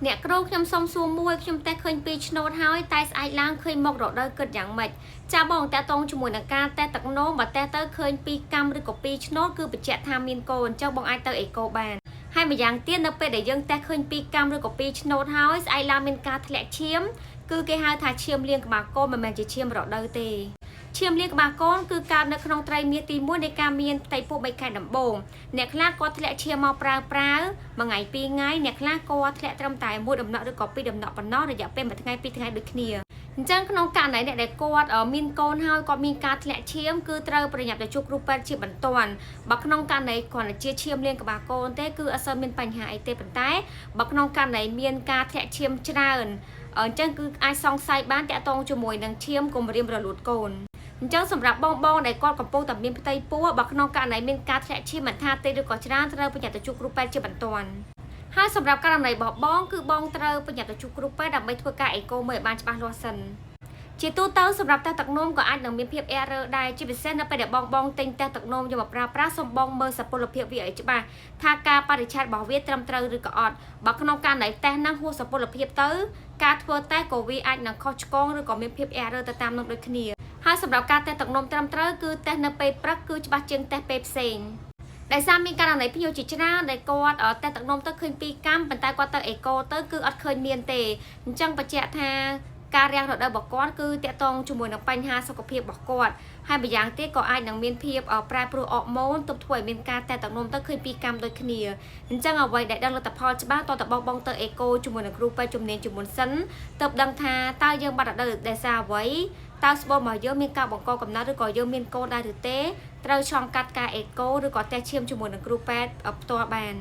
អ្នកគ្រូខ្ញុំសុំសួរមួយខ្ញុំតែឃើញពីឆ្នោតហើយតែស្អែកឡើងឃើញមករដូវគិតយ៉ាងម៉េចចាបងតាតងជាមួយនឹងការតែទឹកនោមបើតែទៅឃើញពីកម្មឬក៏ពីឆ្នោតគឺបញ្ជាក់ថាមានកូនអញ្ចឹងបងអាចទៅអេកូបានហើយម្យ៉ាងទៀតនៅពេលដែលយើងតែឃើញពីកម្មឬក៏ពីឆ្នោតហើយស្អែកឡើងមានការធ្លាក់ឈាមគឺគេហៅថាឈាមលៀងក្បាលកូនមិនមែនជាឈាមរដូវទេឈាមលៀងក្បាលកូនគឺកើតនៅក្នុងត្រីមាសទី1នៃការមានផ្ទៃពោះ3ខែដំបូងអ្នកខ្លះគាត់ធ្លាក់ឈាមមកប្រើមួយថ្ងៃ2ថ្ងៃអ្នកខ្លះគាត់ធ្លាក់ត្រឹមតែ1ដំណក់ឬក៏2ដំណក់ប៉ុណ្ណោះរយៈពេល1ថ្ងៃ2ថ្ងៃដូចគ្នាអញ្ចឹងក្នុងករណីអ្នកដែលគាត់មានកូនហើយគាត់មានការធ្លាក់ឈាមគឺត្រូវប្រញាប់ទៅជួបគ្រូពេទ្យជាបន្ទាន់បើក្នុងករណីគាត់ជាឈាមលៀងក្បាលកូនទេគឺអត់សូវមានបញ្ហាអីទេប៉ុន្តែបើក្នុងករណីមានការធ្លាក់ឈាមច្រើនអញ្ចឹងគឺអាចសង្ស័យបានតាក់ទងជាមួយនឹងឈាមគំរាមរលួតកូនអញ្ចឹងសម្រាប់បងដែលគាត់កំពុងតែមានផ្ទៃពោះបើក្នុងករណីមានការធ្លាក់ឈាមមិនថាទេឬក៏ច្រើនត្រូវប្រញាប់ទៅជួបគ្រូពេទ្យជាបន្ទាន់ហើយសម្រាប់ករណីរបស់បងគឺបងត្រូវប្រញាប់ទៅជួបគ្រូពេទ្យដើម្បីធ្វើការអេកូមើលឲ្យបានច្បាស់លាស់សិនជាទូទៅសម្រាប់តេស្តទឹកនោមក៏អាចនឹងមានភាព error ដែរជាពិសេសនៅពេលដែលបងទិញតេស្តទឹកនោមយកមកប្រើប្រាស់សូមបងមើលសុពលភាពវាឲ្យច្បាស់ថាការបរិច្ឆេទរបស់វាត្រឹមត្រូវឬក៏អត់បើក្នុងករណីតេស្តហ្នឹងហួសសុពលភាពទៅការធ្វើតេស្តក៏វាអាចនឹងខុសឆ្គងឬក៏មានភាព error ទៅតាមនោះដូចគ្នាហើយសម្រាប់ការតេស្តទឹកនោមត្រឹមត្រូវគឺតេស្តនៅពេលព្រឹកគឺច្បាស់ជាងតេស្តពេលផ្សេងដែលសារមានករណីភ្ញៀវជាច្រើនដែលគាត់តេស្តទឹកនោមទៅឃើញពីកម្មប៉ុន្តែគាត់ទៅអេកូទៅគឺអត់ឃើញមានទេអញ្ចឹងបញ្ជាក់ថាការរាំងរដូវរបស់គាត់គឺតាក់ទងជាមួយនឹងបញ្ហាសុខភាពរបស់គាត់ហើយម្យ៉ាងទៀតក៏អាចនឹងមានភាពប្រែប្រួលអរម៉ូនទើបធ្វើឲ្យមានការតេស្តទឹកនោមទៅឃើញពីកម្មដូចគ្នាអញ្ចឹងអ្វីដែលដឹងលទ្ធផលច្បាស់តតបងទៅអេកូជាមួយនឹងគ្រូពេទ្យជំនាញជាមុនសិនទើបដឹងថាតើយើងបាត់រដូវដែលសារអ្វីតើស្បូនរបស់យើងមានការបង្កកំណត់ឬក៏យើងមានកូនដែរឬទេត្រូវឆ្លងកាត់ការអេកូឬក៏តេស្តឈាមជាមួយនឹងគ្រូពេទ្យផ្ទាល់បាន